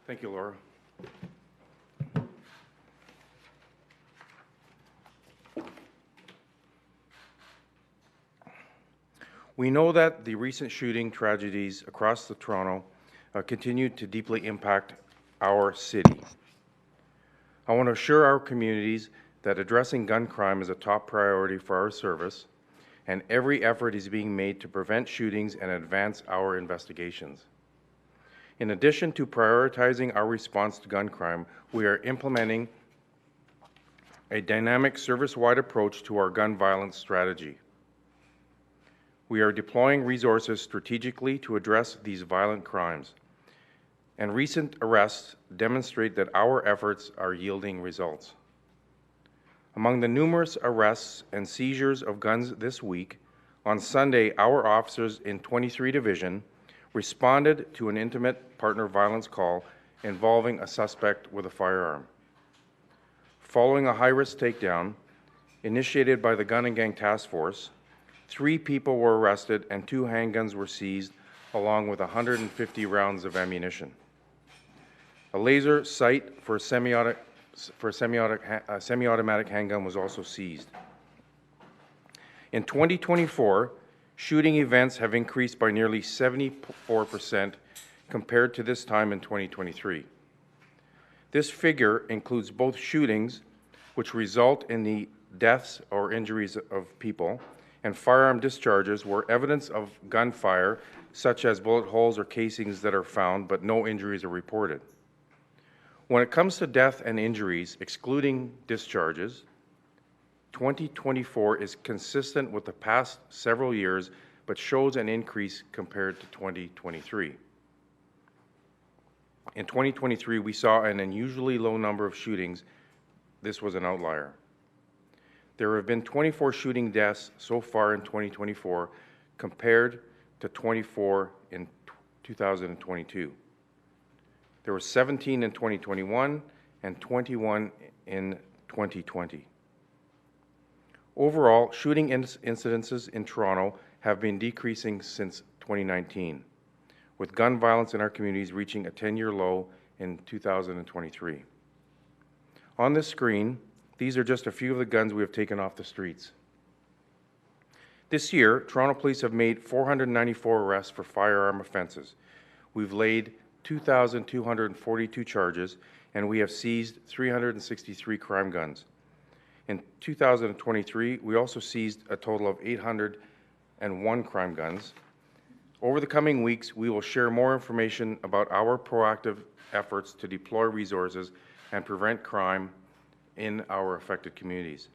Thank you, Laura. We know that the recent shooting tragedies across Toronto continue to deeply impact our city. I want to assure our communities that addressing gun crime is a top priority for our service, and every effort is being made to prevent shootings and advance our investigations. In addition to prioritizing our response to gun crime, we are implementing a dynamic service-wide approach to our gun violence strategy. We are deploying resources strategically to address these violent crimes, and recent arrests demonstrate that our efforts are yielding results. Among the numerous arrests and seizures of guns this week, on Sunday, our officers in 23 Division responded to an intimate partner violence call involving a suspect with a firearm. Following a high-risk takedown initiated by the Gun and Gang Task Force, 3 people were arrested and 2 handguns were seized, along with 150 rounds of ammunition. A laser sight for a semi-automatic handgun was also seized. In 2024, shooting events have increased by nearly 74% compared to this time in 2023. This figure includes both shootings, which result in the deaths or injuries of people, and firearm discharges where evidence of gunfire, such as bullet holes or casings that are found, but no injuries are reported. When it comes to death and injuries, excluding discharges, 2024 is consistent with the past several years, but shows an increase compared to 2023. In 2023, we saw an unusually low number of shootings. This was an outlier. There have been 24 shooting deaths so far in 2024, compared to 24 in 2022. There were 17 in 2021 and 21 in 2020. Overall, shooting incidences in Toronto have been decreasing since 2019, with gun violence in our communities reaching a 10-year low in 2023. On this screen, these are just a few of the guns we have taken off the streets. This year, Toronto Police have made 494 arrests for firearm offenses. We've laid 2,242 charges, and we have seized 363 crime guns. In 2023, we also seized a total of 801 crime guns. Over the coming weeks, we will share more information about our proactive efforts to deploy resources and prevent crime in our affected communities.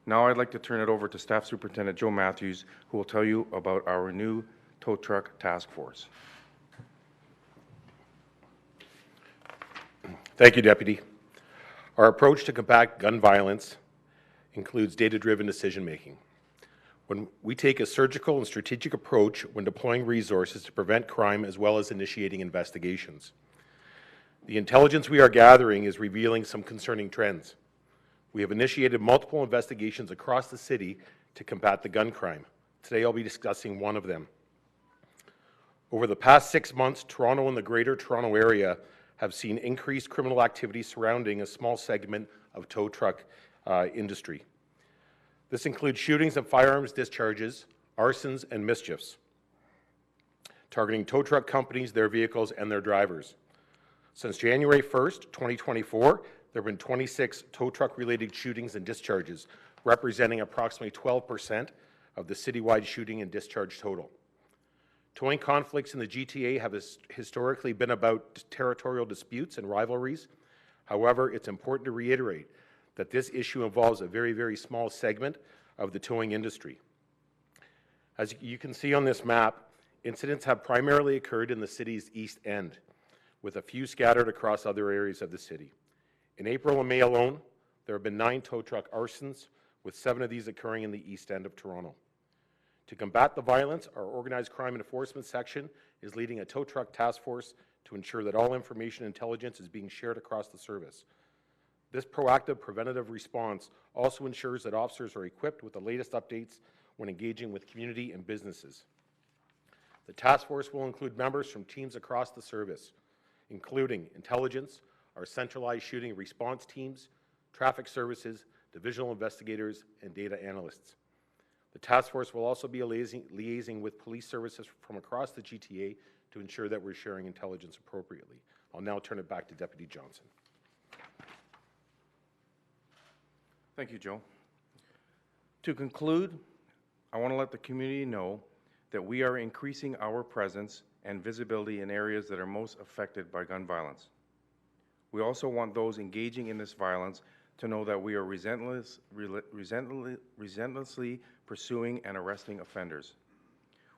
Now I'd like to turn it over to Staff Superintendent Joe Matthews, who will tell you about our new tow truck task force. Thank you, Deputy. Our approach to combat gun violence includes data-driven decision-making. When we take a surgical and strategic approach when deploying resources to prevent crime as well as initiating investigations. The intelligence we are gathering is revealing some concerning trends. We have initiated multiple investigations across the city to combat the gun crime. Today I'll be discussing one of them. Over the past 6 months, Toronto and the Greater Toronto Area have seen increased criminal activity surrounding a small segment of tow truck industry. This includes shootings and firearms discharges, arsons, and mischiefs, targeting tow truck companies, their vehicles, and their drivers. Since January 1st, 2024, there have been 26 tow truck-related shootings and discharges, representing approximately 12% of the citywide shooting and discharge total. Towing conflicts in the GTA have historically been about territorial disputes and rivalries. However, it's important to reiterate that this issue involves a very, very small segment of the towing industry. As you can see on this map, incidents have primarily occurred in the city's east end, with a few scattered across other areas of the city. In April and May alone, there have been 9 tow truck arsons, with 7 of these occurring in the east end of Toronto. To combat the violence, our Organized Crime Enforcement Section is leading a tow truck task force to ensure that all information and intelligence is being shared across the service. This proactive preventative response also ensures that officers are equipped with the latest updates when engaging with community and businesses. The task force will include members from teams across the service, including intelligence, our centralized shooting response teams, traffic services, divisional investigators, and data analysts. The task force will also be liaising with police services from across the GTA to ensure that we're sharing intelligence appropriately. I'll now turn it back to Deputy Johnson. Thank you, Joe. To conclude, I want to let the community know that we are increasing our presence and visibility in areas that are most affected by gun violence. We also want those engaging in this violence to know that we are relentlessly pursuing and arresting offenders.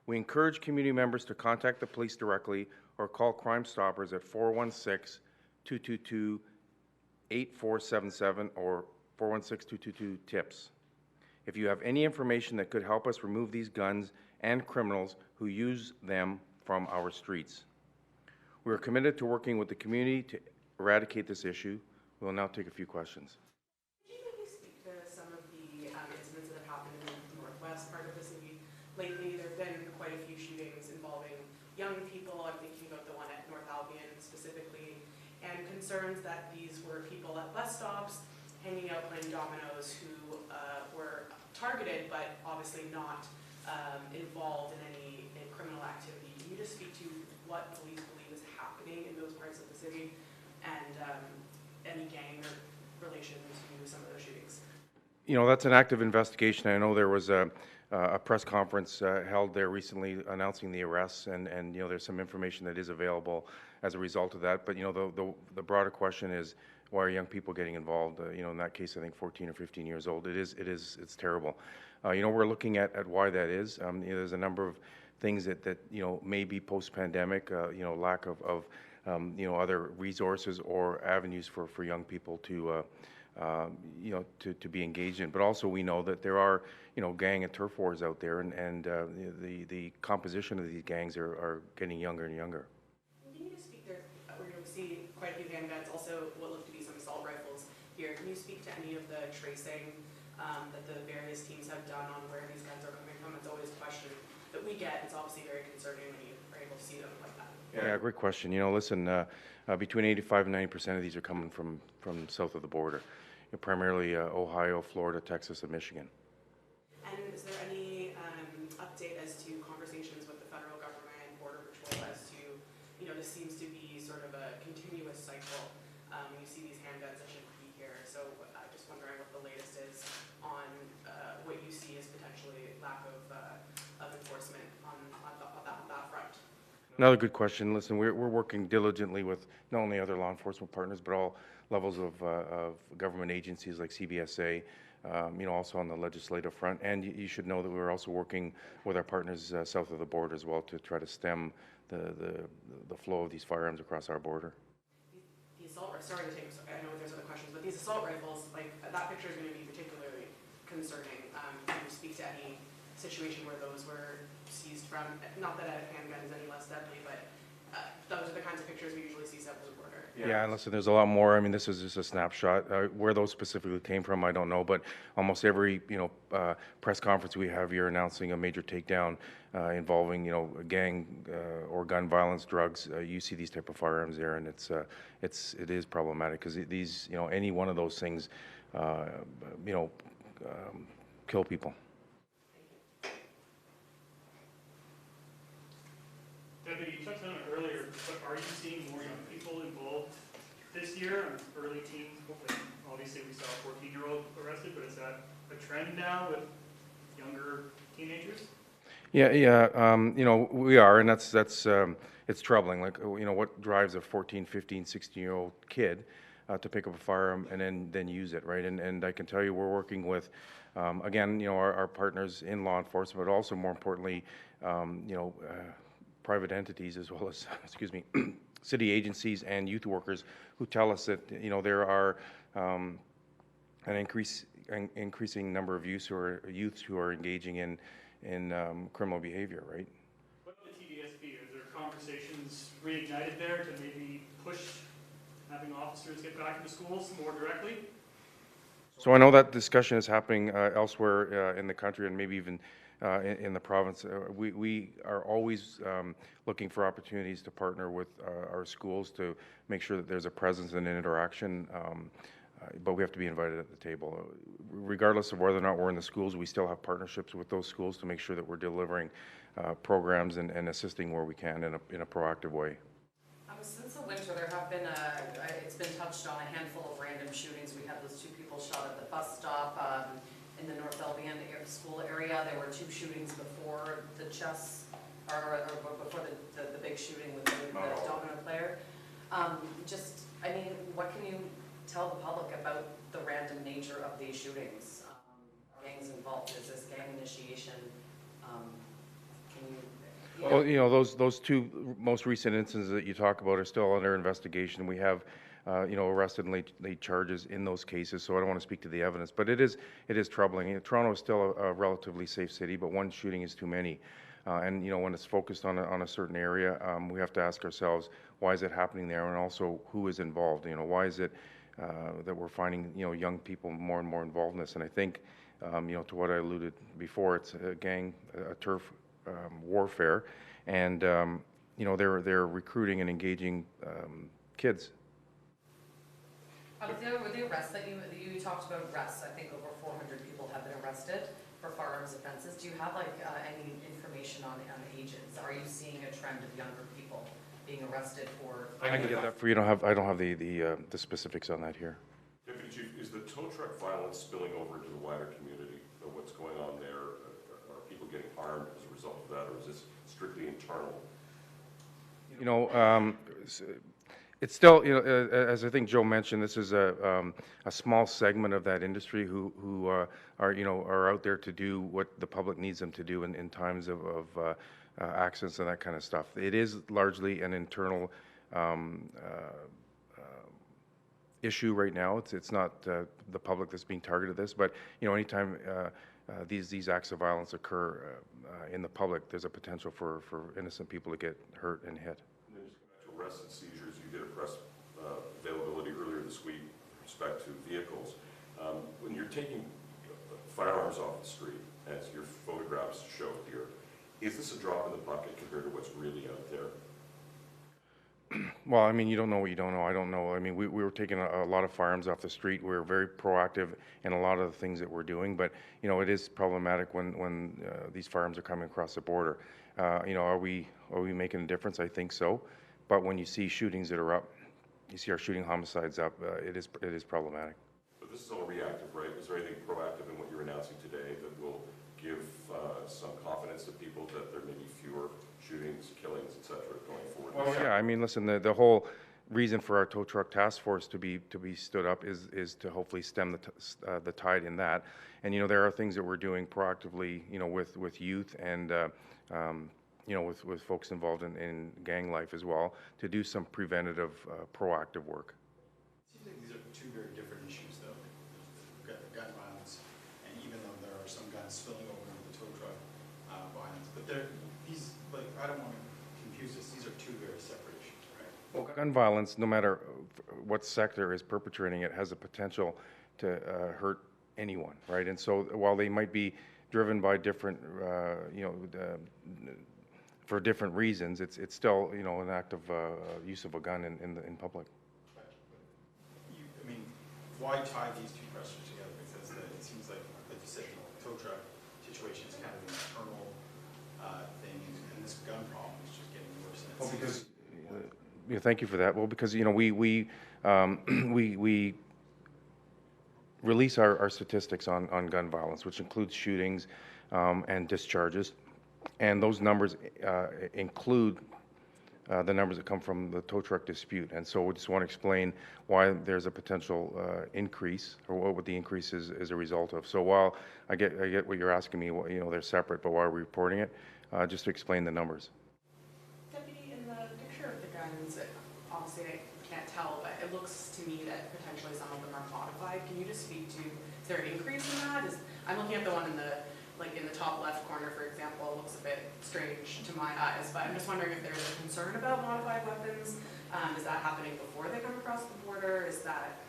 We encourage community members to contact the police directly or call Crime Stoppers at 416-222-8477 or 416-222-TIPS. If you have any information that could help us remove these guns and criminals who use them from our streets. We are committed to working with the community to eradicate this issue. We will now take a few questions. Could you maybe speak to some of the incidents that have happened in the northwest part of the city lately? There have been quite a few shootings involving young people. I'm thinking about the one at North Albion specifically, and concerns that these were people at bus stops hanging out playing dominoes who were targeted but obviously not involved in any criminal activity. Can you just speak to what police believe is happening in those parts of the city and any gang relation to some of those shootings? You know, that's an active investigation. I know there was a press conference held there recently announcing the arrests, and you know, there's some information that is available as a result of that. But you know, the broader question is, why are young people getting involved? You know, in that case, I think 14 or 15 years old. It's terrible. You know, we're looking at why that is. You know, there's a number of things that you know, may be post-pandemic. You know, lack of you know, other resources or avenues for young people to you know, to be engaged in. But also we know that there are, you know, gang and turf wars out there, and the composition of these gangs are getting younger and younger. Can you just speak there, we're going to see quite a few handguns, also what look to be some assault rifles here. Can you speak to any of the tracing that the various teams have done on where these guns are coming from? It's always a question that we get. It's obviously very concerning when you are able to see them like that. Yeah, great question. You know, listen, between 85 and 90% of these are coming from south of the border, you know, primarily Ohio, Florida, Texas, and Michigan. And is there any update as to conversations with the federal government and Border Patrol as to, you know, this seems to be sort of a continuous cycle. You see these handguns that shouldn't be here. So just wondering what the latest is on what you see as potentially lack of enforcement on that front. Another good question. Listen, we're working diligently with not only other law enforcement partners, but all levels of government agencies like CBSA, you know, also on the legislative front. And you should know that we're also working with our partners south of the border as well to try to stem the flow of these firearms across our border. The assault, sorry to take, I know there's other questions, but these assault rifles, like that picture is going to be particularly concerning. Can you speak to any situation where those were seized from? Not that a handgun is any less deadly, but those are the kinds of pictures we usually see south of the border. Yeah, and listen, there's a lot more. I mean, this is just a snapshot. Where those specifically came from, I don't know, but almost every, you know, press conference we have here announcing a major takedown involving, you know, gang or gun violence, drugs, you see these type of firearms there, and it is problematic because these, you know, any one of those things, you know, kill people. Deputy, you touched on it earlier, but are you seeing more young people involved this year, early teens? Obviously, we saw a 14-year-old arrested, but is that a trend now with younger teenagers? Yeah, you know, we are, and that's it's troubling. Like, you know, what drives a 14, 15, 16-year-old kid to pick up a firearm and then use it, right? And I can tell you, we're working with, again, you know, our partners in law enforcement, but also more importantly, you know, private entities as well as, excuse me, city agencies and youth workers who tell us that, you know, there are an increasing number of youths who are engaging in criminal behavior, right? What about the TDSP? Are there conversations reignited there to maybe push having officers get back into schools more directly? So I know that discussion is happening elsewhere in the country and maybe even in the province. We are always looking for opportunities to partner with our schools to make sure that there's a presence and an interaction, but we have to be invited at the table. Regardless of whether or not we're in the schools, we still have partnerships with those schools to make sure that we're delivering programs and assisting where we can in a proactive way. Since the winter, there have been it's been touched on, a handful of random shootings. We had those 2 people shot at the bus stop in the North Albion school area. There were 2 shootings before the chess, or before the big shooting with the domino player. I mean, what can you tell the public about the random nature of these shootings? Gangs involved, is this gang initiation? Can you... Well, you know, those 2 most recent instances that you talk about are still under investigation. We have, you know, arrested and laid charges in those cases, so I don't want to speak to the evidence. But it is troubling. Toronto is still a relatively safe city, but one shooting is too many. And, you know, when it's focused on a certain area, we have to ask ourselves, why is it happening there? And also, who is involved? You know, why is it that we're finding, you know, young people more and more involved in this? And I think, you know, to what I alluded before, it's a gang, a turf warfare, and you know, they're recruiting and engaging kids. With the arrests that you talked about, arrests, I think over 400 people have been arrested for firearms offenses. Do you have like any information on ages? Are you seeing a trend of younger people being arrested for? I can get that for you. I don't have the specifics on that here. Deputy Chief, is the tow truck violence spilling over into the wider community? What's going on there? Are people getting harmed as a result of that, or is this strictly internal? You know, it's still, you know, as I think Joe mentioned, this is a small segment of that industry who are, you know, are out there to do what the public needs them to do in times of accidents and that kind of stuff. It is largely an internal issue right now. It's not the public that's being targeted this, but you know, anytime these acts of violence occur in the public, there's a potential for innocent people to get hurt and hit. And then just come back to arrests and seizures, you did a press availability earlier this week with respect to vehicles. When you're taking firearms off the street, as your photographs show here, is this a drop in the bucket compared to what's really out there? Well, I mean, you don't know what you don't know. I don't know. I mean, we were taking a lot of firearms off the street. We were very proactive in a lot of the things that we're doing, but, you know, it is problematic when these firearms are coming across the border. You know, are we making a difference? I think so. But when you see shootings that are up, you see our shooting homicides up, it is problematic. But this is all reactive, right? Is there anything proactive in what you're announcing today that will give some confidence to people that there may be fewer shootings, killings, et cetera, going forward? Well, yeah, I mean, listen, the whole reason for our tow truck task force to be stood up is to hopefully stem the tide in that. And you know, there are things that we're doing proactively, you know, with youth and you know, with folks involved in gang life as well, to do some preventative, proactive work. It seems like these are 2 very different issues, though. We've got the gun violence, and even though there are some guns spilling over into the tow truck violence, but these, like, I don't want to confuse this. These are 2 very separate issues, right? Well, gun violence, no matter what sector is perpetrating it, has the potential to hurt anyone, right? And so while they might be driven by different, you know, for different reasons, it's still, you know, an act of use of a gun in public. Right. I mean, why tie these 2 questions together? Because it seems like you said, the tow truck situation is kind of an internal thing, and this gun problem is just getting worse. And Well, because yeah, thank you for that. Well, because you know, we release our statistics on gun violence, which includes shootings and discharges, and those numbers include the numbers that come from the tow truck dispute. And so we just want to explain why there's a potential increase, or what the increase is as a result of. So while I get what you're asking me, you know, they're separate, but why are we reporting it? Just to explain the numbers. Deputy, in the picture of the guns, obviously I can't tell, but it looks to me that potentially some of them are modified. Can you just speak to, is there an increase in that? I'm looking at the one in the top left corner, for example. It looks a bit strange to my eyes, but I'm just wondering if there's a concern about modified weapons. Is that happening before they come across the border? Is that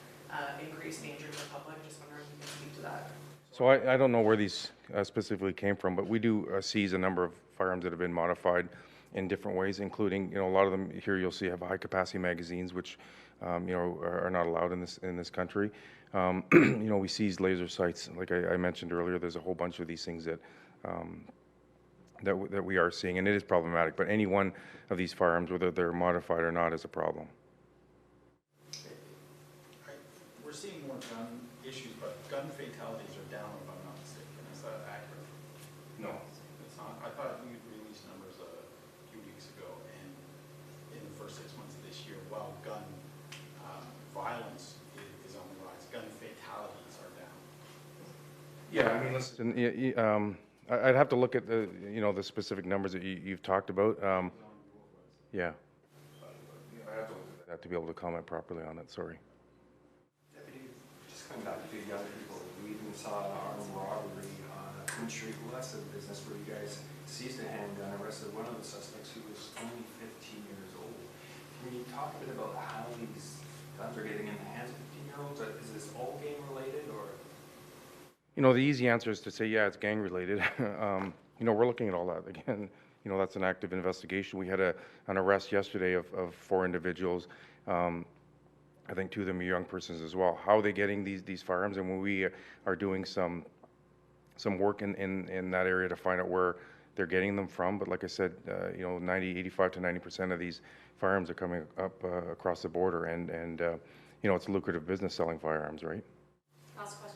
increased danger to the public? Just wondering if you can speak to that. So I don't know where these specifically came from, but we do seize a number of firearms that have been modified in different ways, including, a lot of them here you'll see have high-capacity magazines, which, are not allowed in this country. We seize laser sights, like I mentioned earlier. There's a whole bunch of these things that that we are seeing, and it is problematic. But any one of these firearms, whether they're modified or not, is a problem. We're seeing more gun issues, but gun fatalities are down, if I'm not mistaken. Is that accurate? No. It's not. I thought you released numbers a few weeks ago, and in the first 6 months of this year, while gun violence is on the rise, gun fatalities are down. Yeah, I mean, listen, I'd have to look at the, the specific numbers that you've talked about. Yeah. I have to look at that to be able to comment properly on it, sorry. Deputy, just coming back to young people, we even saw an armed robbery on Queen Street West of the business where you guys seized a handgun, arrested one of the suspects who was only 15 years old. Can you talk a bit about how these guns are getting in the hands of 15-year-olds? Is this all gang related, or? The easy answer is to say, yeah, it's gang related. We're looking at all that. Again, that's an active investigation. We had an arrest yesterday of 4 individuals. I think 2 of them are young persons as well. How are they getting these firearms? And when we are doing some work in that area to find out where they're getting them from. But like I said, 85 to 90% of these firearms are coming up across the border, and it's a lucrative business selling firearms, right? Last question.